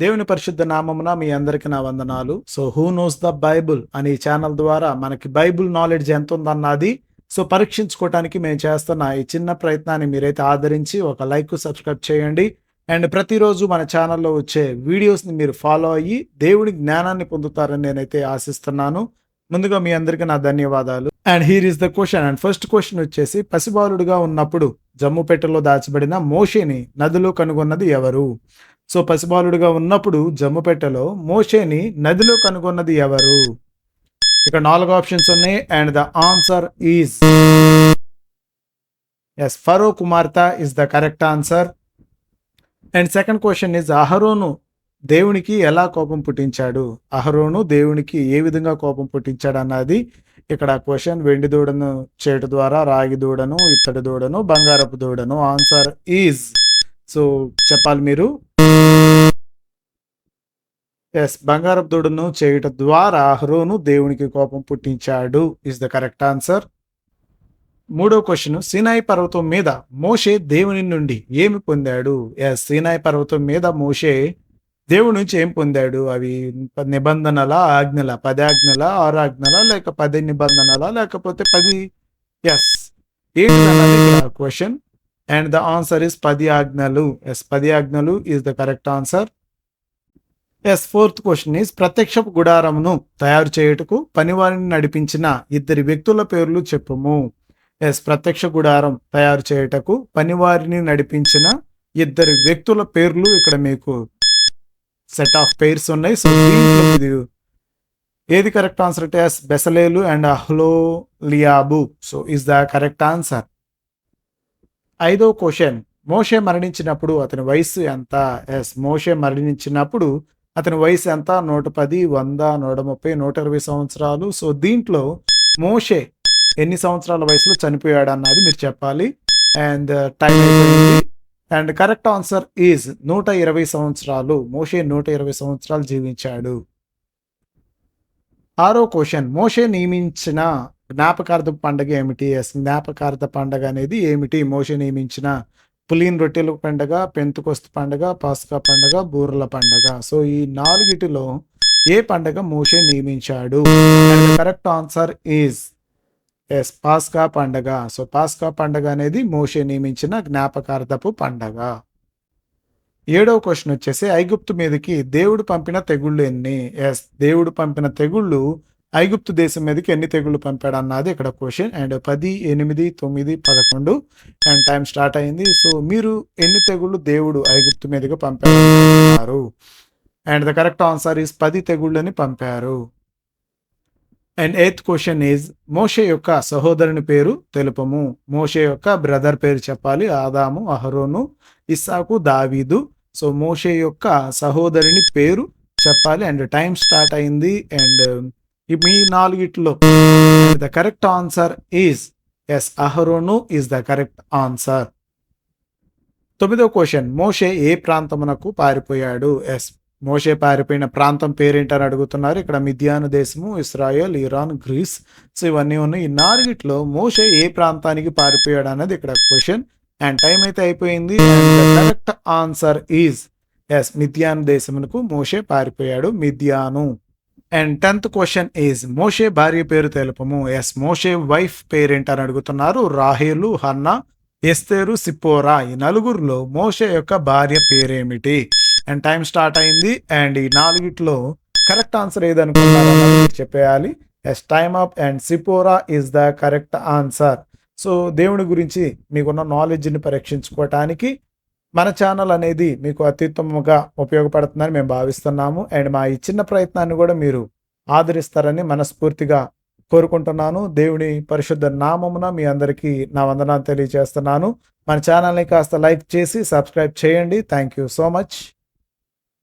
దేవుని పరిశుద్ధ నామమున మీ అందరికి నా వందనాలు. So who knows the Bible అనే ఈ ఛానల్ ద్వారా మనకి బైబుల్ నాలెడ్జ్ ఎంత ఉందన్నది పరీక్షించుకోవటానికి మేము చేస్తున్న ఈ చిన్న ప్రయత్నాన్ని మీరైతే ఆదరించి ఒక లైక్ సబ్స్క్రైబ్ చేయండి. అండ్ ప్రతిరోజు మన ఛానల్లో వచ్చే వీడియోస్ని మీరు ఫాలో అయ్యి దేవుని జ్ఞానాన్ని పొందుతారని నేనైతే ఆశిస్తున్నాను. ముందుగా మీ అందరికీ నా ధన్యవాదాలు. And here is the question. And first question వచ్చేసి, పసిబాలుడుగా ఉన్నప్పుడు జమ్ముపెట్టెలో దాచబడిన మోషేని నదిలో కనుగొన్నది ఎవరు? సో పసిబాలుడుగా ఉన్నప్పుడు జమ్ముపెట్టెలో మోషేని నదిలో కనుగొన్నది ఎవరు? ఇక్కడ 4 ఆప్షన్స్ ఉన్నాయి. అండ్ ద ఆన్సర్ ఈజ్ ఎస్, ఫరో కుమార్తె is the correct answer. And second question is, అహరోను దేవునికి ఎలా కోపం పుట్టించాడు? అహరోను దేవునికి ఏ విధంగా కోపం పుట్టించాడు అన్నది ఇక్కడ క్వశ్చన్. వెండి దూడను చేటు ద్వారా, రాగి దూడను, ఇత్తడి దూడను, బంగారపు దూడను. ఆన్సర్ ఈజ్, సో చెప్పాలి మీరు. ఎస్, బంగారపు దూడను చేయటం ద్వారా అహరోను దేవునికి కోపం పుట్టించాడు ఇస్ ద కరెక్ట్ ఆన్సర్. మూడో క్వశ్చన్, సీనాయి పర్వతం మీద మోషే దేవుని నుండి ఏమి పొందాడు? ఎస్, సీనాయి పర్వతం మీద మోషే దేవుడి నుంచి ఏం పొందాడు? అవి నిబంధనల, ఆజ్ఞల, 10 ఆజ్ఞల, 6 ఆజ్ఞల, లేక 10 నిబంధనల, లేకపోతే 10 ఎస్ ఏంటిదన్నది ఇక్కడ question. And the answer is 10 ఆజ్ఞలు. ఎస్, 10 ఆజ్ఞలు is the correct answer. Yes, fourth question is, ప్రత్యక్షపు గుడారమును తయారు చేయుటకు పనివారిని నడిపించిన 2 వ్యక్తుల పేర్లు చెప్పుము. ఎస్, ప్రత్యక్ష గుడారం తయారు చేయుటకు పనివారిని నడిపించిన 2 వ్యక్తుల పేర్లు ఇక్కడ మీకు సెట్ ఆఫ్ పేర్స్ ఉన్నాయి. సో దీంట్లో ఏది కరెక్ట్ ఆన్సర్ అంటే ఎస్, బెసలేలు అండ్ అహ్లోలియాబు. So is the correct answer. 5వ క్వశ్చన్, మోషే మరణించినప్పుడు అతని వయసు ఎంత? ఎస్, మోషే మరణించినప్పుడు అతని వయసు ఎంత? 110, 100, 130, 120 సంవత్సరాలు. సో దీంట్లో మోషే ఎన్ని సంవత్సరాల వయసులో చనిపోయాడు అన్నది మీరు చెప్పాలి. అండ్ టైం అయిపోయింది. అండ్ కరెక్ట్ ఆన్సర్ ఈజ్ 120 సంవత్సరాలు. మోషే 120 సంవత్సరాలు జీవించాడు. 6వ క్వశ్చన్, మోషే నియమించిన జ్ఞాపకార్థ పండుగ ఏమిటి? ఎస్, జ్ఞాపకార్థ పండుగ అనేది ఏమిటి? మోషే నియమించిన పులిన్ రొట్టెల పండుగ, పెంతుకొస్తు పండుగ, పాస్కా పండుగ, బూరల పండుగ. సో ఈ 4 ఏ పండుగ మోషే నియమించాడు? And correct answer is yes, పాస్కా పండగ. సో పాస్కా పండగ అనేది మోషే నియమించిన జ్ఞాపకార్థపు పండగ. 7వ క్వశ్చన్ వచ్చేసి, ఐగుప్తు మీదకి దేవుడు పంపిన తెగుళ్ళు ఎన్ని? ఎస్, దేవుడు పంపిన తెగుళ్ళు ఐగుప్తు దేశం మీదకి ఎన్ని తెగుళ్ళు పంపాడు అన్నది ఇక్కడ question. And 10, 8, 9, 11 and time start అయింది. సో మీరు ఎన్ని తెగుళ్ళు దేవుడు ఐగుప్తు మీదకి పంపారు? And the correct answer is 10 తెగుళ్ళని పంపారు. అండ్ 8th క్వశ్చన్ ఈజ్, మోషే యొక్క సహోదరుని పేరు తెలుపము. మోషే యొక్క బ్రదర్ పేరు చెప్పాలి. ఆదాము, అహరోను, ఇస్సాకు, దావీదు. సో మోషే యొక్క సహోదరుని పేరు చెప్పాలి. అండ్ టైం స్టార్ట్ అయింది. అండ్ మీ 4 the correct answer is yes, అహరోను ఈజ్ ద కరెక్ట్ ఆన్సర్. 9వ క్వశ్చన్, మోషే ఏ ప్రాంతమునకు పారిపోయాడు? ఎస్, మోషే పారిపోయిన ప్రాంతం పేరేంటని అడుగుతున్నారు. ఇక్కడ మిద్యాను దేశము, ఇస్రాయేల్, ఇరాన్, గ్రీస్. సో ఇవన్నీ ఉన్నాయి. ఈ 4 మోషే ఏ ప్రాంతానికి పారిపోయాడు అన్నది ఇక్కడ క్వశ్చన్. అండ్ టైం అయితే అయిపోయింది. And the correct answer is yes, మిద్యాను దేశమునకు మోషే పారిపోయాడు, మిద్యాను. అండ్ 10th క్వశ్చన్ ఈజ్, మోషే భార్య పేరు తెలుపము. ఎస్, మోషే వైఫ్ పేరేంటని అడుగుతున్నారు. రాహేలు, హన్నా, ఎస్తేరు, సిప్పోరా. ఈ 4 మోషే యొక్క భార్య పేరేమిటి? అండ్ టైం స్టార్ట్ అయింది. అండ్ ఈ 4 కరెక్ట్ ఆన్సర్ ఏదనుకున్నారన్నది మీరు చెప్పేయాలి. Yes, time up. అండ్ సిపోరా is the correct answer. So దేవుని గురించి మీకున్న నాలెడ్జ్ని పరీక్షించుకోవటానికి మన ఛానల్ అనేది మీకు అత్యుత్తమంగా ఉపయోగపడుతుందని మేము భావిస్తున్నాము. అండ్ మా ఈ చిన్న ప్రయత్నాన్ని కూడా మీరు ఆదరిస్తారని మనస్ఫూర్తిగా కోరుకుంటున్నాను. దేవుని పరిశుద్ధ నామమున మీ అందరికీ నా వందనాలు తెలియజేస్తున్నాను. మన ఛానల్ని కాస్త లైక్ చేసి సబ్స్క్రైబ్ చేయండి. Thank you so much.